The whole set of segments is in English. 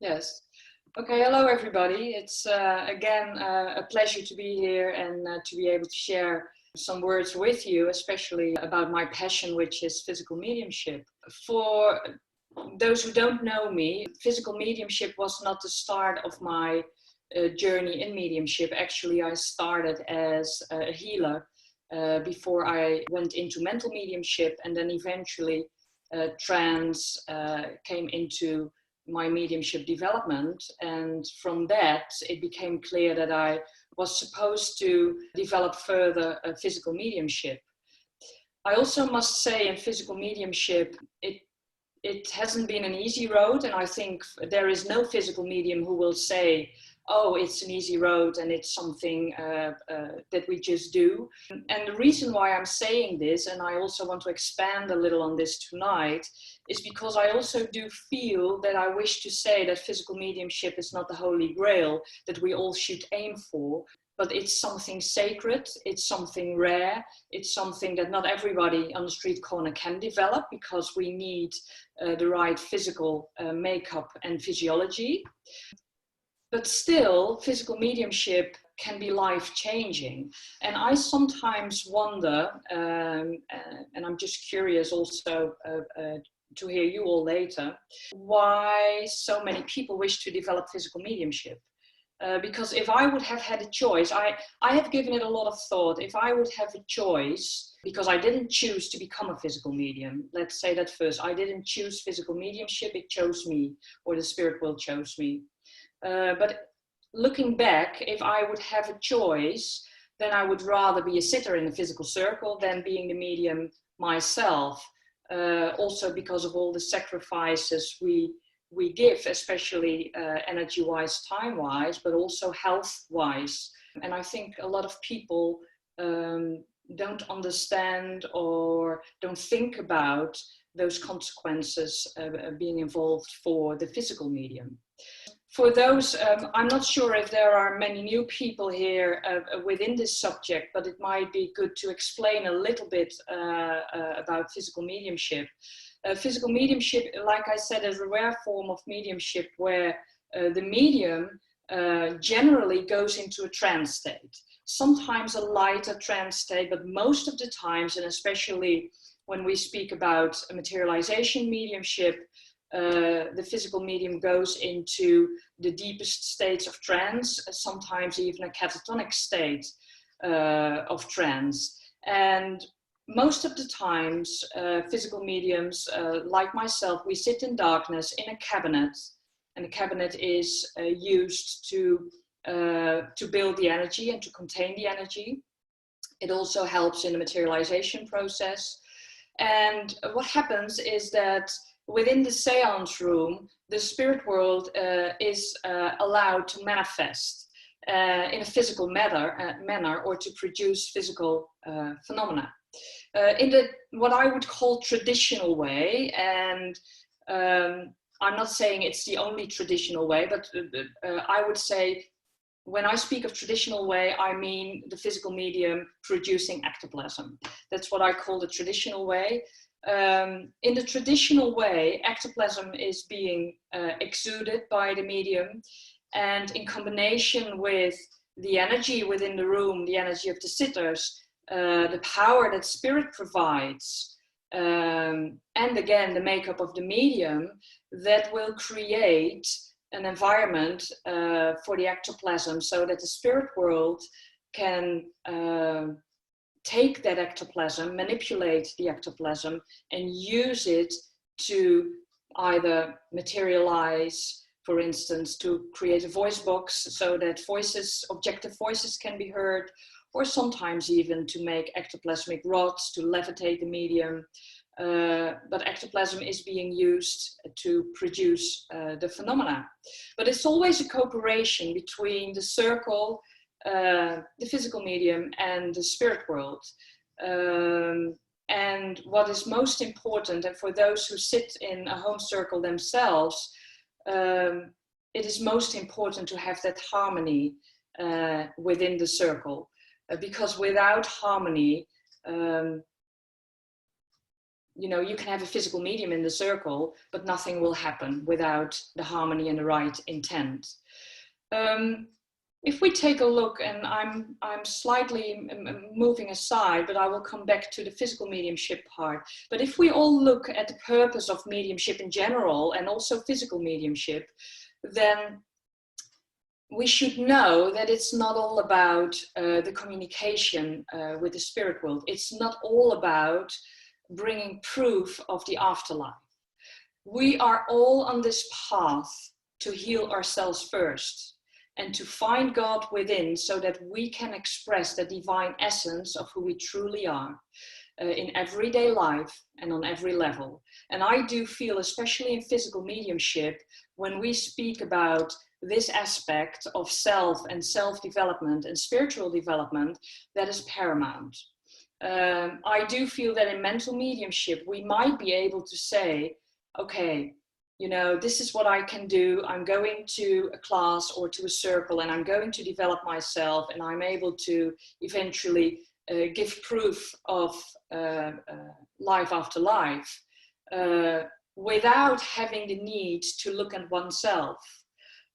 Yes. Okay, hello everybody. It's again a pleasure to be here and to be able to share some words with you, especially about my passion, which is physical mediumship. For those who don't know me, physical mediumship was not the start of my journey in mediumship. Actually, I started as a healer before I went into mental mediumship, and then eventually trance came into my mediumship development, and from that it became clear that I was supposed to develop further physical mediumship. I also must say in physical mediumship it hasn't been an easy road, and I think there is no physical medium who will say, oh, it's an easy road and it's something that we just do. And the reason why I'm saying this, and I also want to expand a little on this tonight, is because I also do feel that I wish to say that physical mediumship is not the holy grail that we all should aim for, but it's something sacred, it's something rare, it's something that not everybody on the street corner can develop, because we need the right physical makeup and physiology. But still, physical mediumship can be life-changing. And I sometimes wonder, and I'm just curious also to hear you all later, why so many people wish to develop physical mediumship. Because if I would have had a choice, I have given it a lot of thought. If I would have a choice, because I didn't choose to become a physical medium, let's say that first, I didn't choose physical mediumship, it chose me, or the spirit world chose me. But looking back, if I would have a choice, then I would rather be a sitter in a physical circle than being the medium myself. Also because of all the sacrifices we give, especially energy-wise, time-wise, but also health-wise. And I think a lot of people don't understand or don't think about those consequences being involved for the physical medium. For those, I'm not sure if there are many new people here within this subject, but it might be good to explain a little bit about physical mediumship. Physical mediumship, like I said, is a rare form of mediumship where the medium generally goes into a trance state. Sometimes a lighter trance state, but most of the times, and especially when we speak about a materialization mediumship, the physical medium goes into the deepest states of trance, sometimes even a catatonic state of trance. And most of the times, physical mediums, like myself, we sit in darkness in a cabinet, and the cabinet is used to build the energy and to contain the energy. It also helps in the materialization process. And what happens is that within the seance room, the spirit world is allowed to manifest in a physical manner or to produce physical phenomena. In the what I would call traditional way, and I'm not saying it's the only traditional way, but I would say when I speak of traditional way, I mean the physical medium producing ectoplasm. That's what I call the traditional way. In the traditional way, ectoplasm is being exuded by the medium, and in combination with the energy within the room, the energy of the sitters, the power that spirit provides, and again the makeup of the medium, that will create an environment for the ectoplasm, so that the spirit world can take that ectoplasm, manipulate the ectoplasm, and use it to either materialize, for instance, to create a voice box so that voices, objective voices, can be heard, or sometimes even to make ectoplasmic rods to levitate the medium. But ectoplasm is being used to produce the phenomena. But it's always a cooperation between the circle, the physical medium, and the spirit world. And what is most important, and for those who sit in a home circle themselves, it is most important to have that harmony within the circle, because without harmony, you can have a physical medium in the circle, but nothing will happen without the harmony and the right intent. If we take a look, and I'm slightly moving aside, but I will come back to the physical mediumship part. But if we all look at the purpose of mediumship in general, and also physical mediumship, then we should know that it's not all about the communication with the spirit world. It's not all about bringing proof of the afterlife. We are all on this path to heal ourselves first and to find God within, so that we can express the divine essence of who we truly are in everyday life and on every level. And I do feel, especially in physical mediumship, when we speak about this aspect of self and self-development and spiritual development, that is paramount. I do feel that in mental mediumship, we might be able to say, okay, this is what I can do. I'm going to a class or to a circle, and I'm going to develop myself, and I'm able to eventually give proof of life after life without having the need to look at oneself.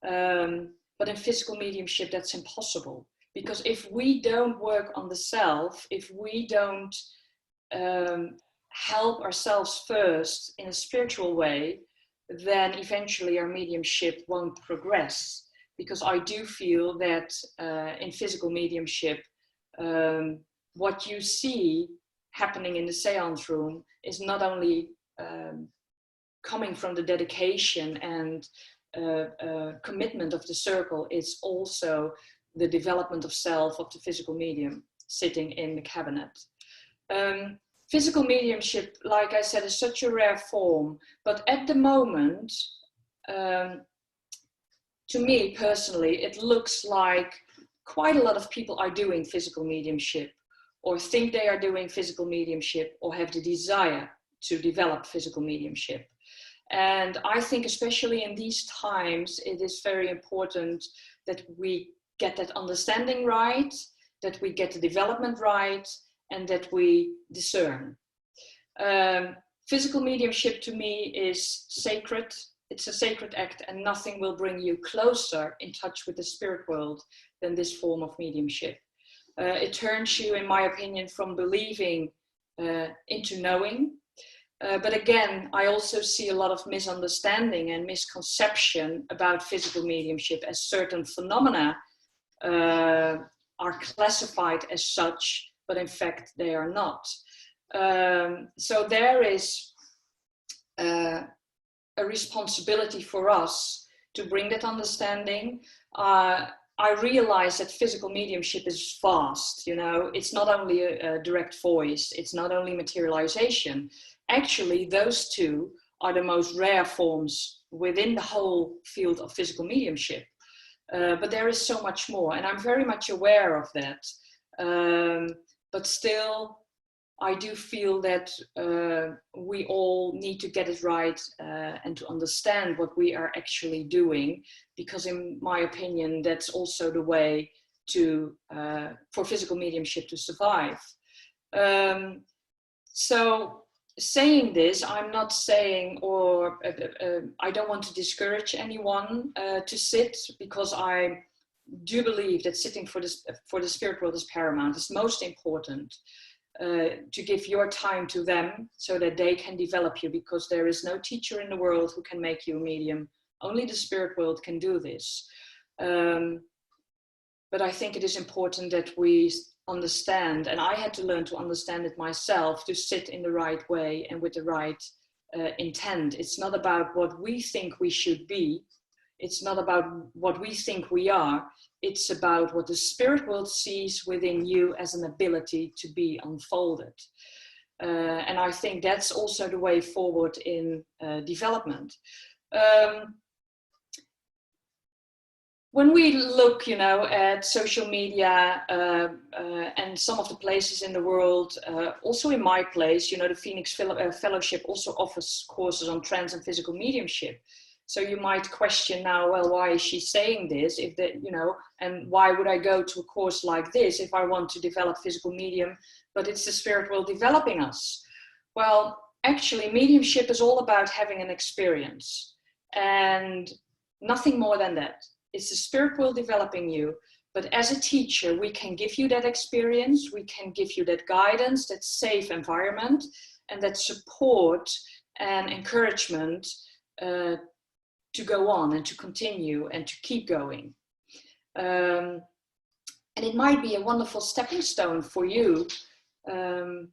But in physical mediumship, that's impossible. Because if we don't work on the self, if we don't help ourselves first in a spiritual way, then eventually our mediumship won't progress. Because I do feel that in physical mediumship, what you see happening in the seance room is not only coming from the dedication and commitment of the circle, it's also the development of self of the physical medium sitting in the cabinet. Physical mediumship, like I said, is such a rare form, but at the moment, to me personally, it looks like quite a lot of people are doing physical mediumship, or think they are doing physical mediumship, or have the desire to develop physical mediumship. And I think especially in these times, it is very important that we get that understanding right, that we get the development right, and that we discern. Physical mediumship to me is sacred. It's a sacred act, and nothing will bring you closer in touch with the spirit world than this form of mediumship. It turns you, in my opinion, from believing into knowing. But again, I also see a lot of misunderstanding and misconception about physical mediumship, as certain phenomena are classified as such, but in fact they are not. So there is a responsibility for us to bring that understanding. I realize that physical mediumship is vast, it's not only a direct voice, it's not only materialization. Actually, those two are the most rare forms within the whole field of physical mediumship. But there is so much more, and I'm very much aware of that. But still, I do feel that we all need to get it right and to understand what we are actually doing, because in my opinion, that's also the way to for physical mediumship to survive. So saying this, I'm not saying, or I don't want to discourage anyone to sit, because I do believe that sitting for the spirit world is paramount. It's most important to give your time to them so that they can develop you, because there is no teacher in the world who can make you a medium. Only the spirit world can do this. But I think it is important that we understand, and I had to learn to understand it myself, to sit in the right way and with the right intent. It's not about what we think we should be. It's not about what we think we are. It's about what the spirit world sees within you as an ability to be unfolded. And I think that's also the way forward in development. When we look, at social media and some of the places in the world, also in my place, the Phoenix Fellowship also offers courses on trance and physical mediumship. So you might question now, well, why is she saying this? And why would I go to a course like this if I want to develop physical medium, but it's the spirit world developing us? Well, actually, mediumship is all about having an experience and nothing more than that. It's the spirit world developing you. But as a teacher, we can give you that experience, we can give you that guidance, that safe environment, and that support and encouragement to go on and to continue and to keep going. And it might be a wonderful stepping stone for you to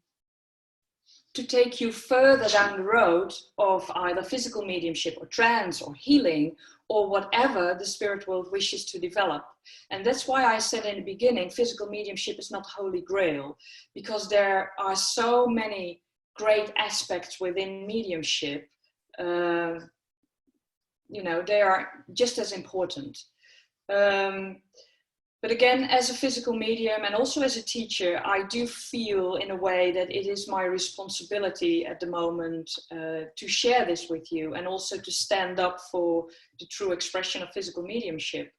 take you further down the road of either physical mediumship or trance or healing or whatever the spirit world wishes to develop. And that's why I said in the beginning, physical mediumship is not holy grail, because there are so many great aspects within mediumship. You know, they are just as important. But again, as a physical medium and also as a teacher, I do feel in a way that it is my responsibility at the moment to share this with you and also to stand up for the true expression of physical mediumship.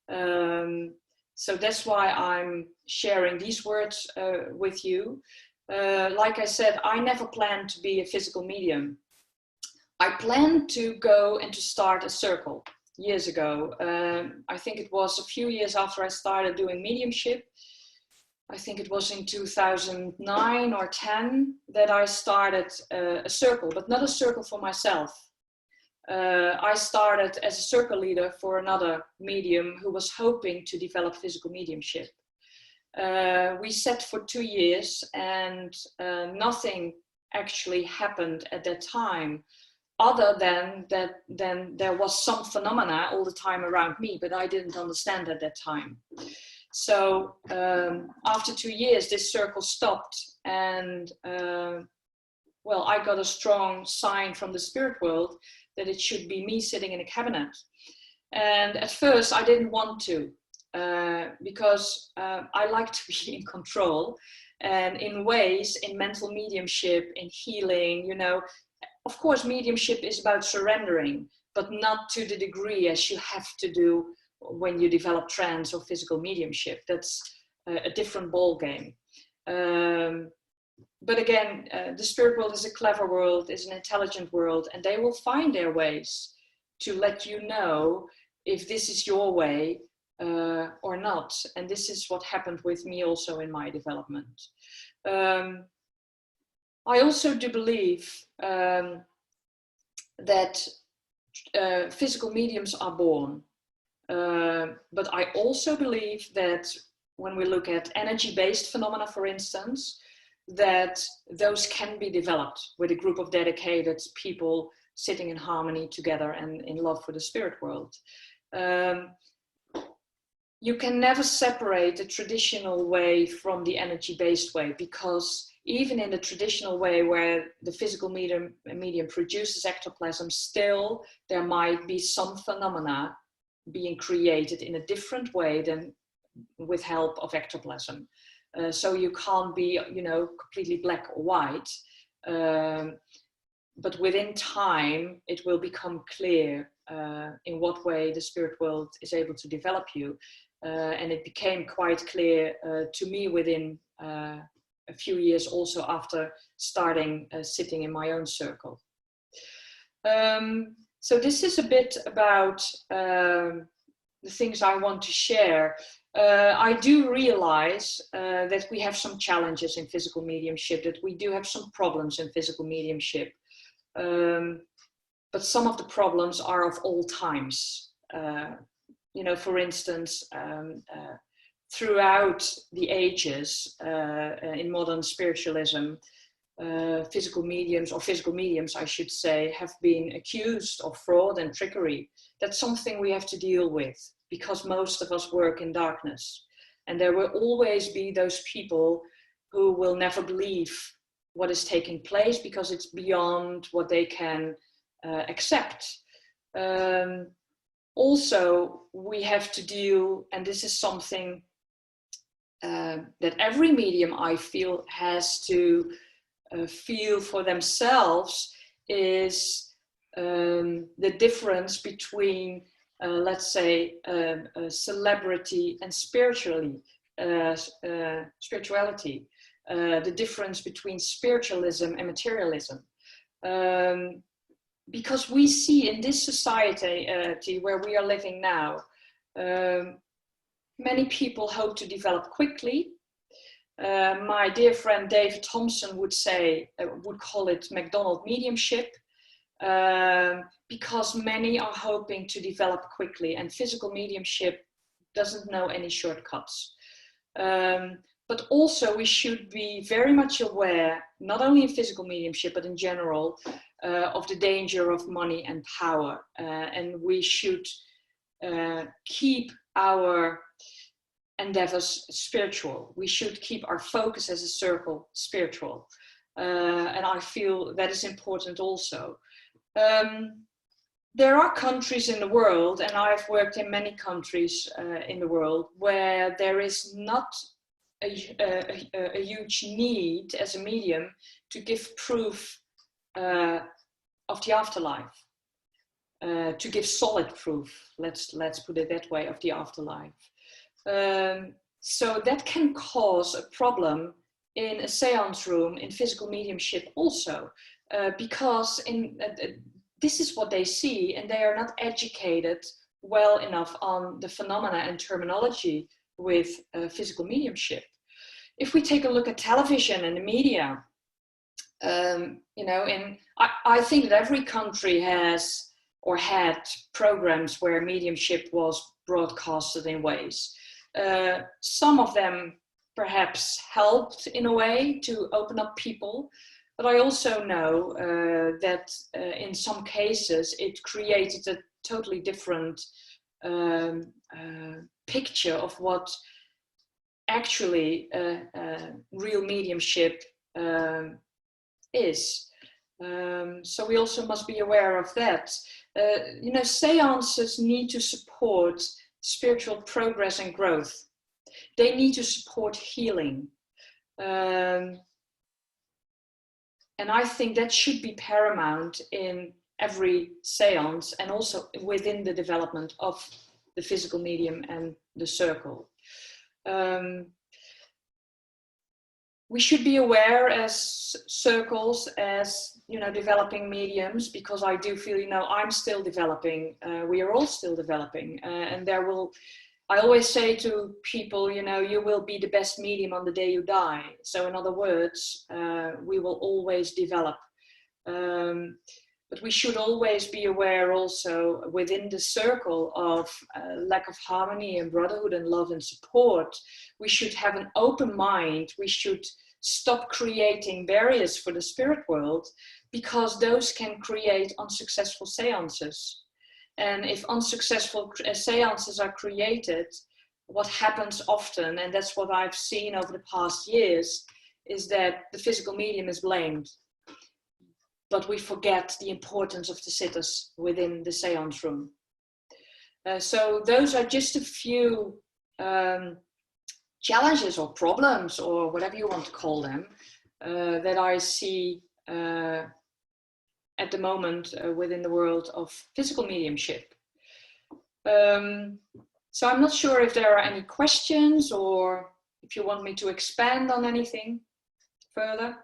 So that's why I'm sharing these words with you. Like I said, I never planned to be a physical medium. I planned to go and to start a circle years ago. I think it was a few years after I started doing mediumship. I think it was in 2009 or 10 that I started a circle, but not a circle for myself. I started as a circle leader for another medium who was hoping to develop physical mediumship. We sat for 2 years and nothing actually happened at that time, other than that then there was some phenomena all the time around me, but I didn't understand at that time. So after 2 years, this circle stopped, and well, I got a strong sign from the spirit world that it should be me sitting in a cabinet. And at first I didn't want to, because I like to be in control, and in ways, in mental mediumship, in healing, you know, of course, mediumship is about surrendering, but not to the degree as you have to do when you develop trance or physical mediumship. That's a different ball game. But again, the spirit world is a clever world, is an intelligent world, and they will find their ways to let you know if this is your way or not. And this is what happened with me also in my development. I also do believe that physical mediums are born. But I also believe that when we look at energy-based phenomena, for instance, that those can be developed with a group of dedicated people sitting in harmony together and in love for the spirit world. You can never separate the traditional way from the energy-based way, because even in the traditional way where the physical medium produces ectoplasm, still there might be some phenomena being created in a different way than with help of ectoplasm. So you can't be, you know, completely black or white, but within time it will become clear in what way the spirit world is able to develop you. And it became quite clear to me within a few years also after starting sitting in my own circle. So this is a bit about the things I want to share. I do realize that we have some challenges in physical mediumship, that we do have some problems in physical mediumship. But some of the problems are of all times. You know, for instance, throughout the ages in modern spiritualism, physical mediums, I should say, have been accused of fraud and trickery. That's something we have to deal with, because most of us work in darkness. And there will always be those people who will never believe what is taking place because it's beyond what they can accept. Also, we have to deal, and this is something that every medium, I feel, has to feel for themselves, is the difference between, let's say, celebrity and spirituality. The difference between spiritualism and materialism. Because we see in this society where we are living now, many people hope to develop quickly. My dear friend David Thompson would call it McDonald mediumship, because many are hoping to develop quickly, and physical mediumship doesn't know any shortcuts. But also we should be very much aware, not only in physical mediumship, but in general, of the danger of money and power. And we should keep our endeavors spiritual. We should keep our focus as a circle spiritual. And I feel that is important also. There are countries in the world, and I've worked in many countries in the world, where there is not a huge need as a medium to give proof of the afterlife, to give solid proof, let's put it that way, of the afterlife. So that can cause a problem in a seance room, in physical mediumship also, because this is what they see, and they are not educated well enough on the phenomena and terminology with physical mediumship. If we take a look at television and the media, I think that every country has or had programs where mediumship was broadcasted in ways. Some of them perhaps helped in a way to open up people, but I also know that in some cases it created a totally different picture of what actually real mediumship is. So we also must be aware of that. Seances need to support spiritual progress and growth. They need to support healing. And I think that should be paramount in every seance, and also within the development of the physical medium and the circle. We should be aware as circles, as developing mediums, because I do feel I'm still developing. We are all still developing, and I always say to people, you will be the best medium on the day you die. So in other words, we will always develop. But we should always be aware also within the circle of lack of harmony and brotherhood and love and support. We should have an open mind. We should stop creating barriers for the spirit world, because those can create unsuccessful seances. And if unsuccessful seances are created, what happens often, and that's what I've seen over the past years, is that the physical medium is blamed. But we forget the importance of the sitters within the seance room. So those are just a few challenges or problems, or whatever you want to call them, that I see at the moment within the world of physical mediumship. So I'm not sure if there are any questions, or if you want me to expand on anything further.